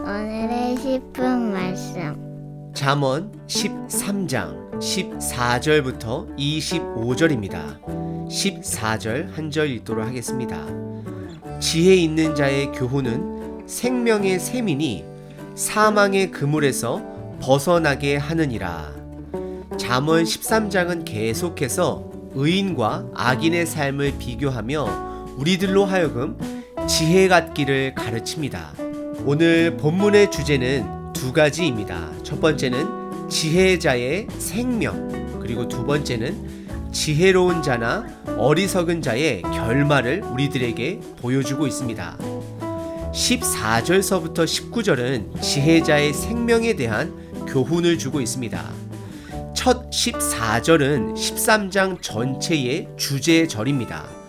오늘의 10분 말씀. 잠언 13장 14절부터 25절입니다. 14절 한 절 읽도록 하겠습니다. 지혜 있는 자의 교훈은 생명의 샘이니 사망의 그물에서 벗어나게 하느니라. 잠언 13장은 계속해서 의인과 악인의 삶을 비교하며 우리들로 하여금 지혜 갖기를 가르칩니다. 오늘 본문의 주제는 두 가지입니다. 첫 번째는 지혜자의 생명, 그리고 두 번째는 지혜로운 자나 어리석은 자의 결말을 우리들에게 보여주고 있습니다. 14절서부터 19절은 지혜자의 생명에 대한 교훈을 주고 있습니다. 첫 14절은 13장 전체의 주제절입니다.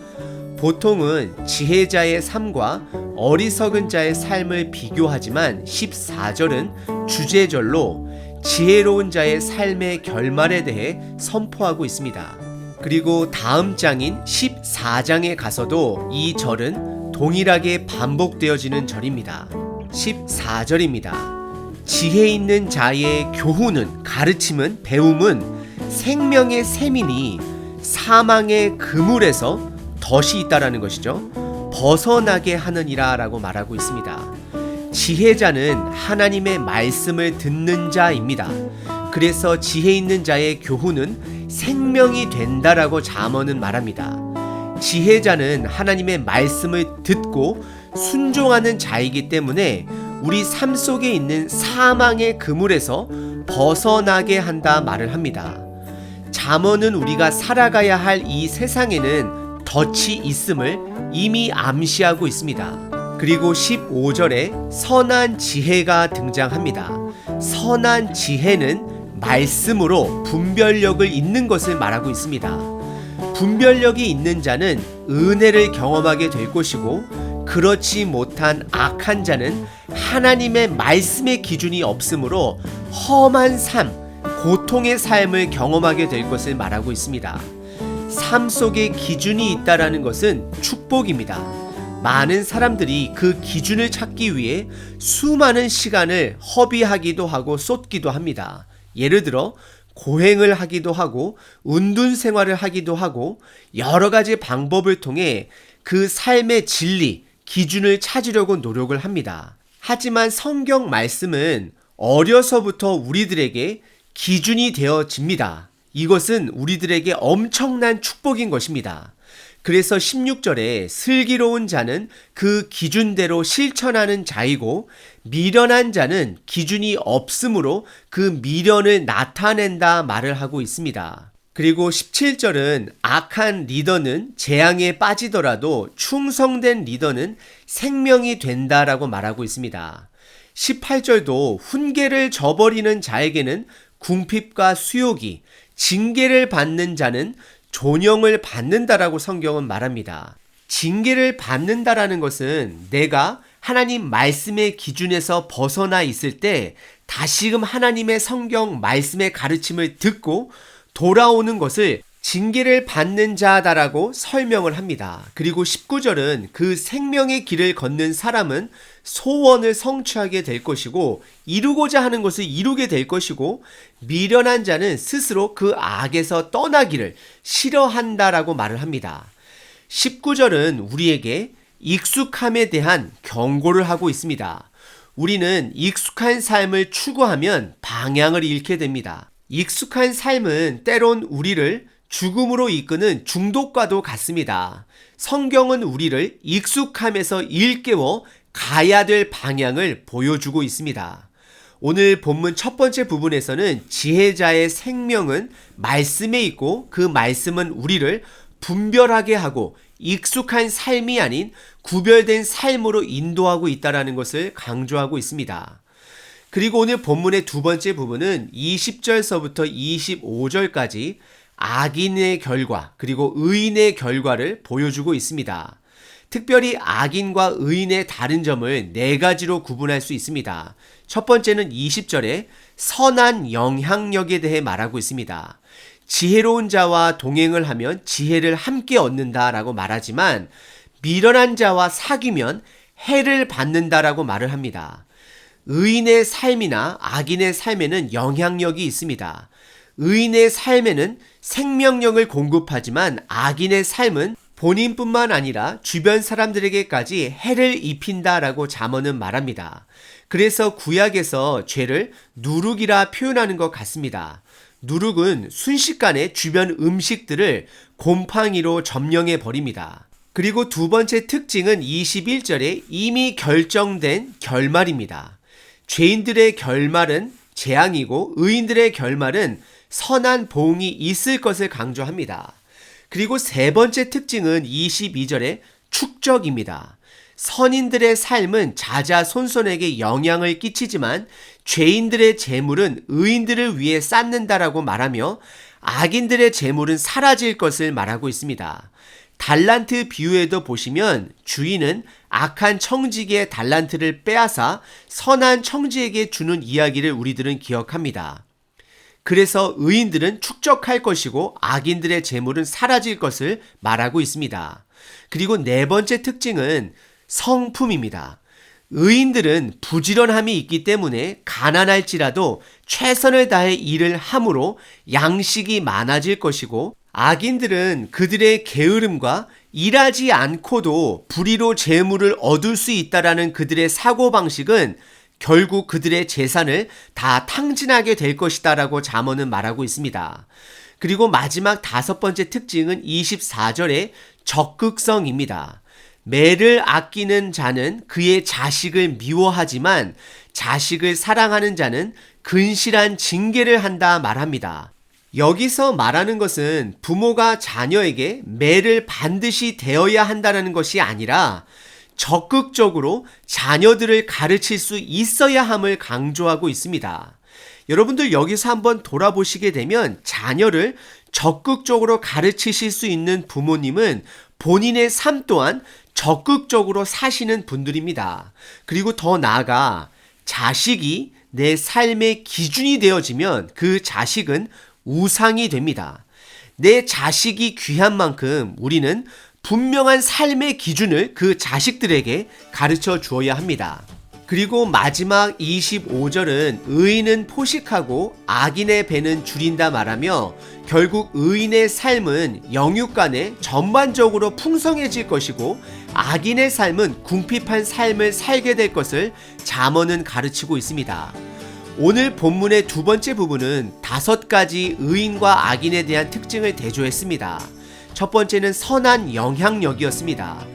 보통은 지혜자의 삶과 어리석은 자의 삶을 비교하지만 14절은 주제절로 지혜로운 자의 삶의 결말에 대해 선포하고 있습니다. 그리고 다음 장인 14장에 가서도 이 절은 동일하게 반복되어지는 절입니다. 14절입니다. 지혜 있는 자의 교훈은, 가르침은, 배움은 생명의 샘이니 사망의 그물에서 덫이 있다라는 것이죠. 벗어나게 하느니라 라고 말하고 있습니다. 지혜자는 하나님의 말씀을 듣는 자입니다. 그래서 지혜 있는 자의 교훈은 생명이 된다라고 잠언은 말합니다. 지혜자는 하나님의 말씀을 듣고 순종하는 자이기 때문에 우리 삶 속에 있는 사망의 그물에서 벗어나게 한다 말을 합니다. 잠언은 우리가 살아가야 할 이 세상에는 덫이 있음을 이미 암시하고 있습니다. 그리고 15절에 선한 지혜가 등장합니다. 선한 지혜는 말씀으로 분별력을 잇는 것을 말하고 있습니다. 분별력이 있는 자는 은혜를 경험하게 될 것이고, 그렇지 못한 악한 자는 하나님의 말씀의 기준이 없으므로 험한 삶, 고통의 삶을 경험하게 될 것을 말하고 있습니다. 삶 속에 기준이 있다라는 것은 축복입니다. 많은 사람들이 그 기준을 찾기 위해 수많은 시간을 허비하기도 하고 쏟기도 합니다. 예를 들어 고행을 하기도 하고 운동 생활을 하기도 하고 여러 가지 방법을 통해 그 삶의 진리, 기준을 찾으려고 노력을 합니다. 하지만 성경 말씀은 어려서부터 우리들에게 기준이 되어집니다. 이것은 우리들에게 엄청난 축복인 것입니다. 그래서 16절에 슬기로운 자는 그 기준대로 실천하는 자이고 미련한 자는 기준이 없으므로 그 미련을 나타낸다 말을 하고 있습니다. 그리고 17절은 악한 리더는 재앙에 빠지더라도 충성된 리더는 생명이 된다라고 말하고 있습니다. 18절도 훈계를 저버리는 자에게는 궁핍과 수욕이, 징계를 받는 자는 존영을 받는다라고 성경은 말합니다. 징계를 받는다라는 것은 내가 하나님 말씀의 기준에서 벗어나 있을 때 다시금 하나님의 성경 말씀의 가르침을 듣고 돌아오는 것을 징계를 받는 자다라고 설명을 합니다. 그리고 19절은 그 생명의 길을 걷는 사람은 소원을 성취하게 될 것이고 이루고자 하는 것을 이루게 될 것이고 미련한 자는 스스로 그 악에서 떠나기를 싫어한다라고 말을 합니다. 19절은 우리에게 익숙함에 대한 경고를 하고 있습니다. 우리는 익숙한 삶을 추구하면 방향을 잃게 됩니다. 익숙한 삶은 때론 우리를 죽음으로 이끄는 중독과도 같습니다. 성경은 우리를 익숙함에서 일깨워 가야 될 방향을 보여주고 있습니다. 오늘 본문 첫 번째 부분에서는 지혜자의 생명은 말씀에 있고 그 말씀은 우리를 분별하게 하고 익숙한 삶이 아닌 구별된 삶으로 인도하고 있다는 것을 강조하고 있습니다. 그리고 오늘 본문의 두 번째 부분은 20절서부터 25절까지 악인의 결과 그리고 의인의 결과를 보여주고 있습니다. 특별히 악인과 의인의 다른 점을 네 가지로 구분할 수 있습니다. 첫 번째는 20절에 선한 영향력에 대해 말하고 있습니다. 지혜로운 자와 동행을 하면 지혜를 함께 얻는다라고 말하지만 미련한 자와 사귀면 해를 받는다라고 말을 합니다. 의인의 삶이나 악인의 삶에는 영향력이 있습니다. 의인의 삶에는 생명력을 공급하지만 악인의 삶은 본인뿐만 아니라 주변 사람들에게까지 해를 입힌다라고 잠언은 말합니다. 그래서 구약에서 죄를 누룩이라 표현하는 것 같습니다. 누룩은 순식간에 주변 음식들을 곰팡이로 점령해 버립니다. 그리고 두 번째 특징은 21절에 이미 결정된 결말입니다. 죄인들의 결말은 재앙이고 의인들의 결말은 선한 보응이 있을 것을 강조합니다. 그리고 세 번째 특징은 22절에 축적입니다. 선인들의 삶은 자자손손에게 영향을 끼치지만 죄인들의 재물은 의인들을 위해 쌓는다라고 말하며 악인들의 재물은 사라질 것을 말하고 있습니다. 달란트 비유에도 보시면 주인은 악한 청지기의 달란트를 빼앗아 선한 청지에게 주는 이야기를 우리들은 기억합니다. 그래서 의인들은 축적할 것이고 악인들의 재물은 사라질 것을 말하고 있습니다. 그리고 네 번째 특징은 성품입니다. 의인들은 부지런함이 있기 때문에 가난할지라도 최선을 다해 일을 함으로 양식이 많아질 것이고 악인들은 그들의 게으름과 일하지 않고도 불의로 재물을 얻을 수 있다라는 그들의 사고방식은 결국 그들의 재산을 다 탕진하게 될 것이다라고 잠언은 말하고 있습니다. 그리고 마지막 다섯 번째 특징은 24절의 적극성입니다. 매를 아끼는 자는 그의 자식을 미워하지만 자식을 사랑하는 자는 근실한 징계를 한다 말합니다. 여기서 말하는 것은 부모가 자녀에게 매를 반드시 대어야 한다는 것이 아니라 적극적으로 자녀들을 가르칠 수 있어야 함을 강조하고 있습니다. 여러분들 여기서 한번 돌아보시게 되면 자녀를 적극적으로 가르치실 수 있는 부모님은 본인의 삶 또한 적극적으로 사시는 분들입니다. 그리고 더 나아가 자식이 내 삶의 기준이 되어지면 그 자식은 우상이 됩니다. 내 자식이 귀한 만큼 우리는 분명한 삶의 기준을 그 자식들에게 가르쳐 주어야 합니다. 그리고 마지막 25절은 의인은 포식하고 악인의 배는 줄인다 말하며 결국 의인의 삶은 영육간에 전반적으로 풍성해질 것이고 악인의 삶은 궁핍한 삶을 살게 될 것을 잠언은 가르치고 있습니다. 오늘 본문의 두 번째 부분은 5가지 의인과 악인에 대한 특징을 대조했습니다. 첫 번째는 선한 영향력이었습니다.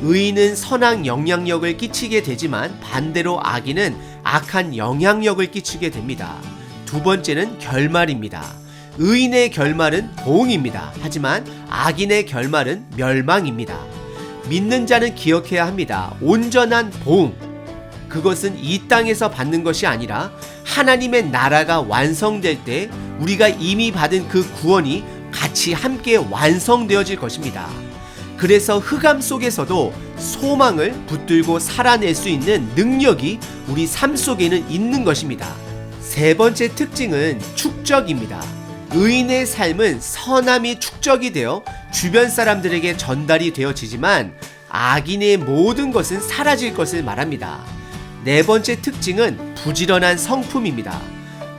의인은 선한 영향력을 끼치게 되지만 반대로 악인은 악한 영향력을 끼치게 됩니다. 두 번째는 결말입니다. 의인의 결말은 보응입니다. 하지만 악인의 결말은 멸망입니다. 믿는 자는 기억해야 합니다. 온전한 보응. 그것은 이 땅에서 받는 것이 아니라 하나님의 나라가 완성될 때 우리가 이미 받은 그 구원이 같이 함께 완성되어질 것입니다. 그래서 흑암 속에서도 소망을 붙들고 살아낼 수 있는 능력이 우리 삶 속에는 있는 것입니다. 세 번째 특징은 축적입니다. 의인의 삶은 선함이 축적이 되어 주변 사람들에게 전달이 되어지지만 악인의 모든 것은 사라질 것을 말합니다. 네 번째 특징은 부지런한 성품입니다.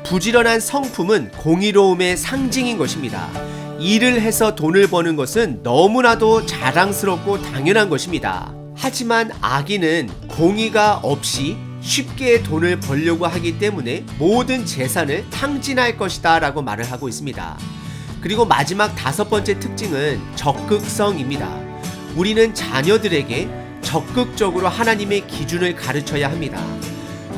부지런한 성품은 공의로움의 상징인 것입니다. 일을 해서 돈을 버는 것은 너무나도 자랑스럽고 당연한 것입니다. 하지만 악인은 공의가 없이 쉽게 돈을 벌려고 하기 때문에 모든 재산을 탕진할 것이다 라고 말을 하고 있습니다. 그리고 마지막 5번째 특징은 적극성입니다. 우리는 자녀들에게 적극적으로 하나님의 기준을 가르쳐야 합니다.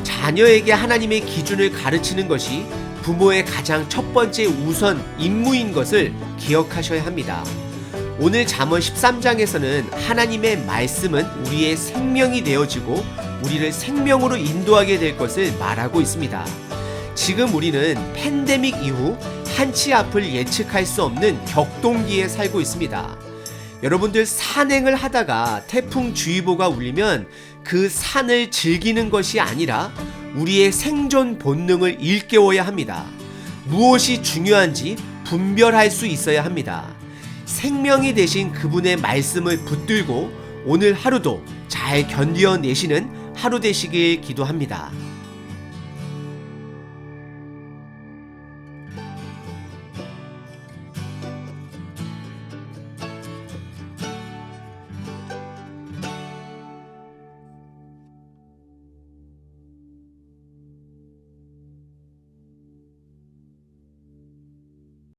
자녀에게 하나님의 기준을 가르치는 것이 부모의 가장 첫 번째 우선 임무인 것을 기억하셔야 합니다. 오늘 잠언 13장에서는 하나님의 말씀은 우리의 생명이 되어지고 우리를 생명으로 인도하게 될 것을 말하고 있습니다. 지금 우리는 팬데믹 이후 한치 앞을 예측할 수 없는 격동기에 살고 있습니다. 여러분들 산행을 하다가 태풍주의보가 울리면 그 산을 즐기는 것이 아니라 우리의 생존 본능을 일깨워야 합니다. 무엇이 중요한지 분별할 수 있어야 합니다. 생명이 되신 그분의 말씀을 붙들고 오늘 하루도 잘 잘 견뎌내시는 하루 되시길 기도합니다.